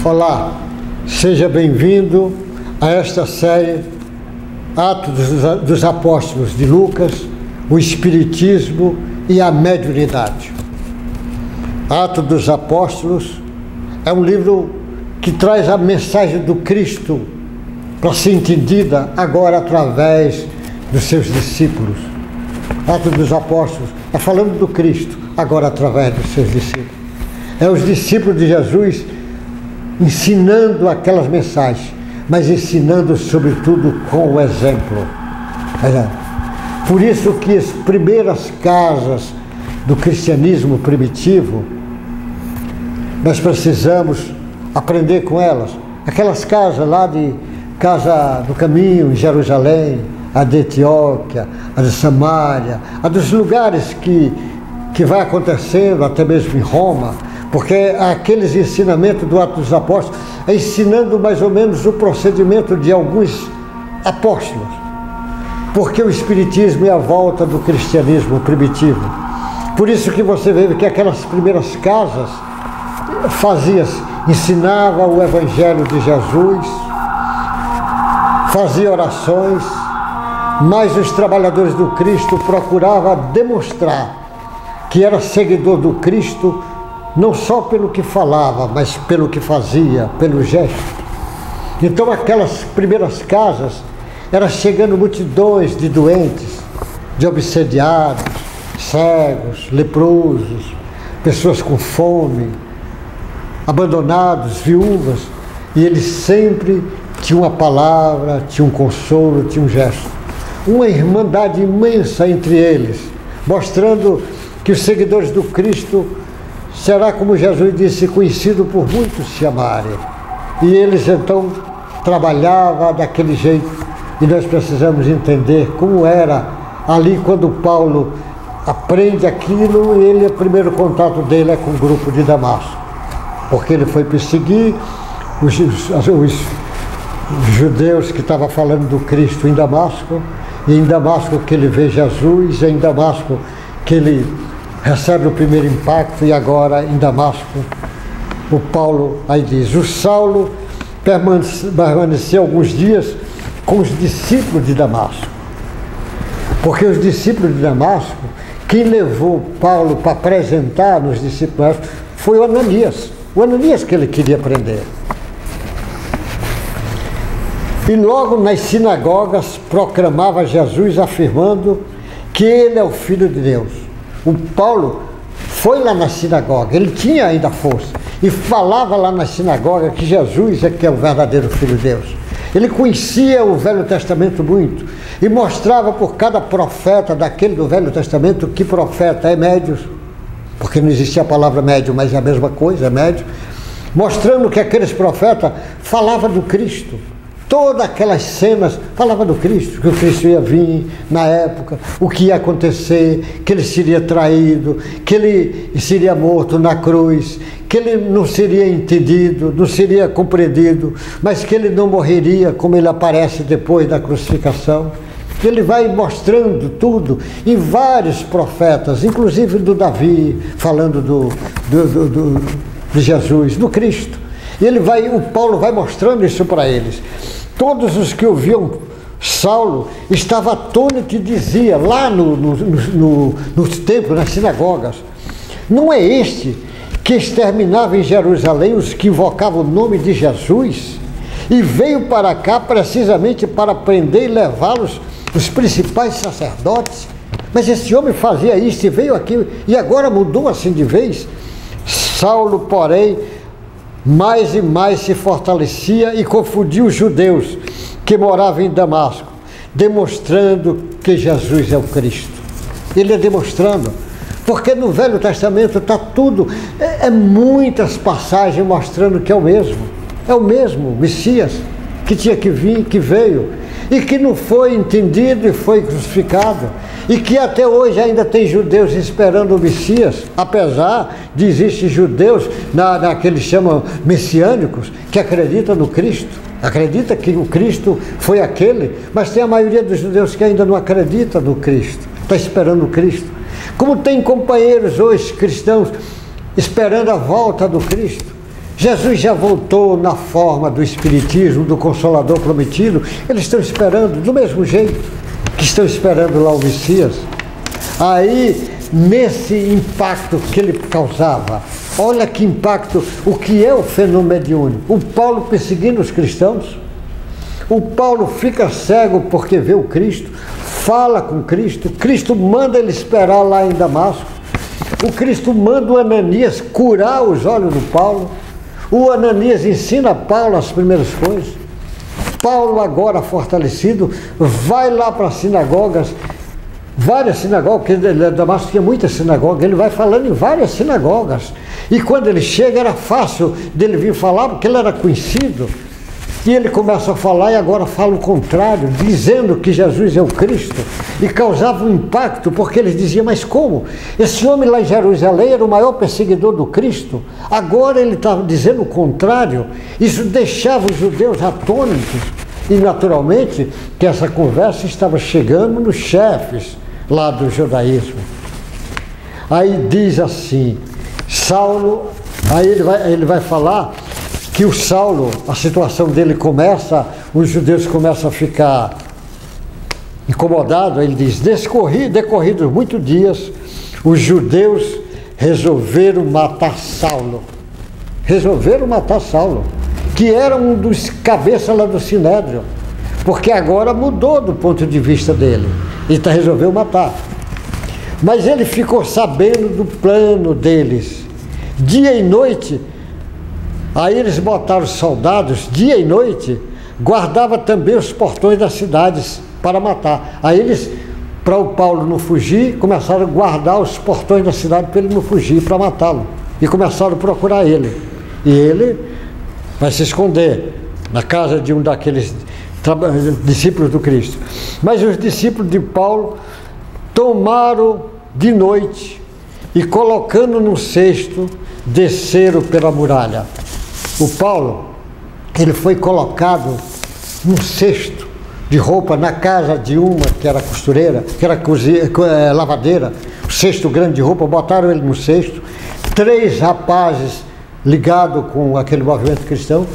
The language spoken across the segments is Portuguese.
Olá, seja bem-vindo a esta série Atos dos Apóstolos de Lucas, o Espiritismo e a Mediunidade. Atos dos Apóstolos é um livro que traz a mensagem do Cristo para ser entendida agora através dos seus discípulos. Atos dos Apóstolos é falando do Cristo agora através dos seus discípulos. É os discípulos de Jesus ensinando aquelas mensagens, mas ensinando sobretudo com o exemplo. Por isso que as primeiras casas do cristianismo primitivo, nós precisamos aprender com elas. Aquelas casas lá de Casa do Caminho, em Jerusalém, a de Etióquia, a de Samaria, a dos lugares que vai acontecendo, até mesmo em Roma, porque aqueles ensinamentos do Atos dos Apóstolos é ensinando mais ou menos o procedimento de alguns apóstolos, porque o Espiritismo é a volta do cristianismo primitivo. Por isso que você vê que aquelas primeiras casas ensinava o Evangelho de Jesus, fazia orações, mas os trabalhadores do Cristo procuravam demonstrar que era seguidor do Cristo, não só pelo que falava, mas pelo que fazia, pelo gesto. Então aquelas primeiras casas, eram chegando multidões de doentes, de obsediados, cegos, leprosos, pessoas com fome, abandonados, viúvas, e eles sempre tinham uma palavra, tinham um consolo, tinham um gesto. Uma irmandade imensa entre eles, mostrando que os seguidores do Cristo será, como Jesus disse, conhecido por muitos se amarem. E eles então trabalhavam daquele jeito, e nós precisamos entender como era ali quando Paulo aprende aquilo, e o primeiro contato dele é com o grupo de Damasco, porque ele foi perseguir os judeus que estavam falando do Cristo em Damasco, e em Damasco que ele vê Jesus, e em Damasco que ele recebe o primeiro impacto, e agora em Damasco o Paulo aí diz: o Saulo permaneceu alguns dias com os discípulos de Damasco, porque os discípulos de Damasco, quem levou Paulo para apresentar nos discípulos foi o Ananias que ele queria prender. E logo nas sinagogas proclamava Jesus, afirmando que ele é o Filho de Deus. O Paulo foi lá na sinagoga, ele tinha ainda força, e falava lá na sinagoga que Jesus é que é o verdadeiro Filho de Deus. Ele conhecia o Velho Testamento muito, e mostrava por cada profeta daquele do Velho Testamento que profeta é médio, porque não existia a palavra médio, mas é a mesma coisa, é médio, mostrando que aqueles profetas falavam do Cristo. Todas aquelas cenas falavam do Cristo, que o Cristo ia vir na época, o que ia acontecer, que ele seria traído, que ele seria morto na cruz, que ele não seria entendido, não seria compreendido, mas que ele não morreria como ele aparece depois da crucificação. Ele vai mostrando tudo em vários profetas, inclusive do Davi, falando de Jesus, do Cristo. E o Paulo vai mostrando isso para eles. Todos os que ouviam Saulo estavam atônitos e dizia lá nos templos, nas sinagogas: não é este que exterminava em Jerusalém os que invocavam o nome de Jesus e veio para cá precisamente para prender e levá-los os principais sacerdotes? Mas esse homem fazia isso e veio aqui e agora mudou assim de vez. Saulo, porém, mais e mais se fortalecia e confundia os judeus que moravam em Damasco, demonstrando que Jesus é o Cristo. Ele é demonstrando, porque no Velho Testamento está tudo, muitas passagens mostrando que é o mesmo Messias que tinha que vir, que veio, e que não foi entendido e foi crucificado, e que até hoje ainda tem judeus esperando o Messias, apesar de existir judeus que eles chamam messiânicos, que acreditam no Cristo, acredita que o Cristo foi aquele, mas tem a maioria dos judeus que ainda não acredita no Cristo, está esperando o Cristo. Como tem companheiros hoje cristãos esperando a volta do Cristo, Jesus já voltou na forma do Espiritismo, do Consolador prometido. Eles estão esperando do mesmo jeito que estão esperando lá o Messias. Aí, nesse impacto que ele causava, olha que impacto, o que é o fenômeno mediúnico. O Paulo perseguindo os cristãos, o Paulo fica cego porque vê o Cristo, fala com Cristo, Cristo manda ele esperar lá em Damasco, o Cristo manda o Ananias curar os olhos do Paulo, o Ananias ensina a Paulo as primeiras coisas. Paulo, agora fortalecido, vai lá para as sinagogas, várias sinagogas, porque Damasco tinha muitas sinagogas, ele vai falando em várias sinagogas. E quando ele chega, era fácil dele vir falar, porque ele era conhecido. E ele começa a falar e agora fala o contrário, dizendo que Jesus é o Cristo. E causava um impacto, porque eles diziam, mas como? Esse homem lá em Jerusalém era o maior perseguidor do Cristo. Agora ele está dizendo o contrário. Isso deixava os judeus atônitos. E naturalmente que essa conversa estava chegando nos chefes lá do judaísmo. Aí diz assim, Saulo, aí ele vai falar que o Saulo, a situação dele começa, os judeus começam a ficar incomodados. Ele diz, decorridos muitos dias, os judeus resolveram matar Saulo. Resolveram matar Saulo, que era um dos cabeças lá do Sinédrio, porque agora mudou do ponto de vista dele, e resolveu matar. Mas ele ficou sabendo do plano deles, dia e noite. Aí eles botaram soldados, dia e noite, guardava também os portões das cidades para matar. Aí eles, para o Paulo não fugir, começaram a guardar os portões da cidade para ele não fugir, para matá-lo. E começaram a procurar ele. E ele vai se esconder na casa de um daqueles discípulos do Cristo. Mas os discípulos de Paulo tomaram de noite e, colocando no cesto, desceram pela muralha. O Paulo, ele foi colocado num cesto de roupa na casa de uma que era costureira, que era lavadeira, um cesto grande de roupa, botaram ele no cesto. 3 rapazes ligados com aquele movimento cristão,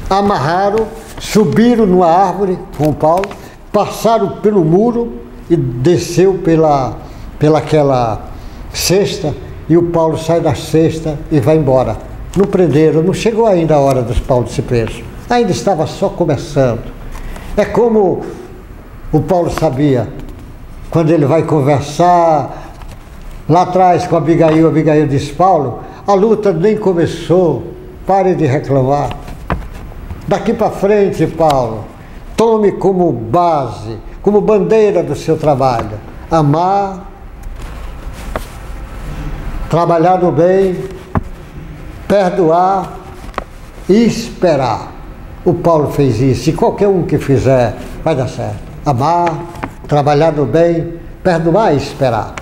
amarraram, subiram numa árvore com o Paulo, passaram pelo muro e desceu pela aquela cesta, e o Paulo sai da cesta e vai embora. Não prenderam, não chegou ainda a hora dos Paulo ser preso, ainda estava só começando. É como o Paulo sabia, quando ele vai conversar lá atrás com Abigail disse, Paulo, a luta nem começou, pare de reclamar. Daqui para frente, Paulo, tome como base, como bandeira do seu trabalho, amar, trabalhar no bem, perdoar e esperar. O Paulo fez isso, e qualquer um que fizer vai dar certo. Amar, trabalhar no bem, perdoar e esperar.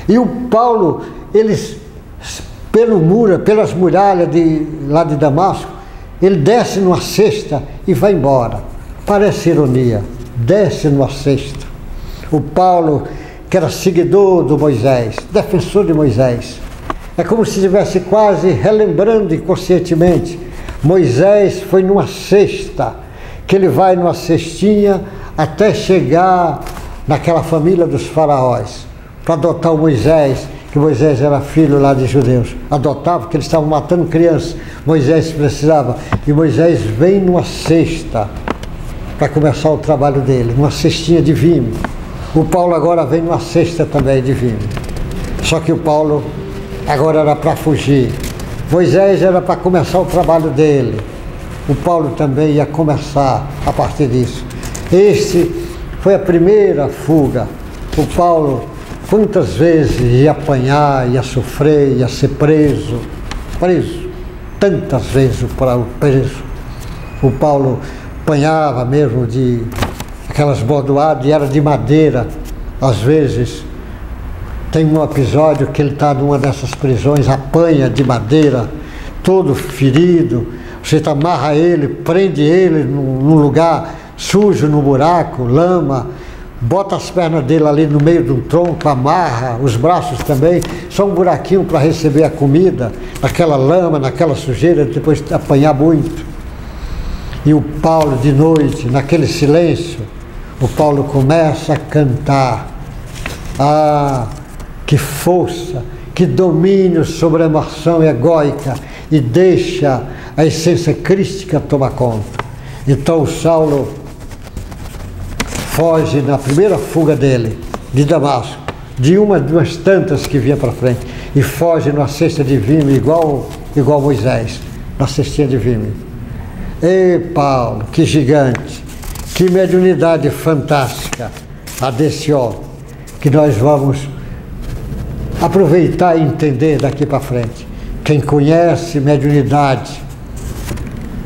E o Paulo, eles, pelo muro, pelas muralhas lá de Damasco, ele desce numa cesta e vai embora. Parece ironia, desce numa cesta. O Paulo, que era seguidor do Moisés, defensor de Moisés, é como se estivesse quase relembrando inconscientemente. Moisés foi numa cesta, que ele vai numa cestinha até chegar naquela família dos faraós, para adotar o Moisés, que Moisés era filho lá de judeus. Adotava, porque eles estavam matando crianças. Moisés precisava. E Moisés vem numa cesta para começar o trabalho dele, numa cestinha de vinho. O Paulo agora vem numa cesta também de vinho. Só que o Paulo agora era para fugir. Moisés era para começar o trabalho dele. O Paulo também ia começar a partir disso. Este foi a primeira fuga. O Paulo, quantas vezes ia apanhar, ia sofrer, ia ser preso. Tantas vezes preso. O Paulo apanhava mesmo de aquelas bordoadas, e era de madeira. Às vezes, tem um episódio que ele está numa dessas prisões, apanha de madeira, todo ferido. Você amarra ele, prende ele num lugar sujo, no buraco, lama, bota as pernas dele ali no meio de um tronco, amarra, os braços também, só um buraquinho para receber a comida, naquela lama, naquela sujeira, depois de apanhar muito. E o Paulo, de noite, naquele silêncio, o Paulo começa a cantar. Ah, que força, que domínio sobre a emoção egóica, e deixa a essência crística tomar conta. Então o Saulo foge na primeira fuga dele, de Damasco, de umas tantas que vinha para frente, e foge numa cesta de vime, igual Moisés, na cestinha de vime. Ei, Paulo, que gigante, que mediunidade fantástica a desse homem, que nós vamos aproveitar e entender daqui para frente. Quem conhece mediunidade,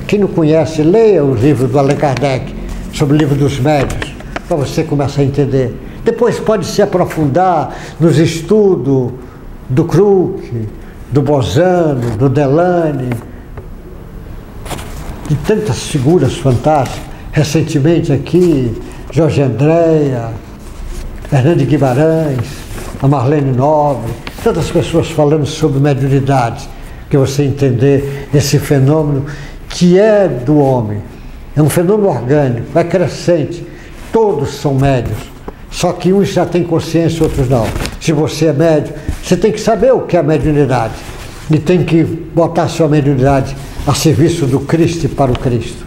quem não conhece, leia o livro do Allan Kardec, sobre o livro dos médiuns, para você começar a entender. Depois pode se aprofundar nos estudos do Krug, do Bozano, do Delane, de tantas figuras fantásticas. Recentemente aqui, Jorge Andréa, Hernando Guimarães, a Marlene Nobre, tantas pessoas falando sobre mediunidade, que você entender esse fenômeno que é do homem. É um fenômeno orgânico, é crescente, todos são médios, só que uns já têm consciência, outros não. Se você é médio, você tem que saber o que é mediunidade, e tem que botar a sua mediunidade a serviço do Cristo e para o Cristo.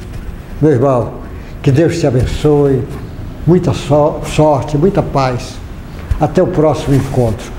Meu irmão, que Deus te abençoe, muita sorte, muita paz. Até o próximo encontro.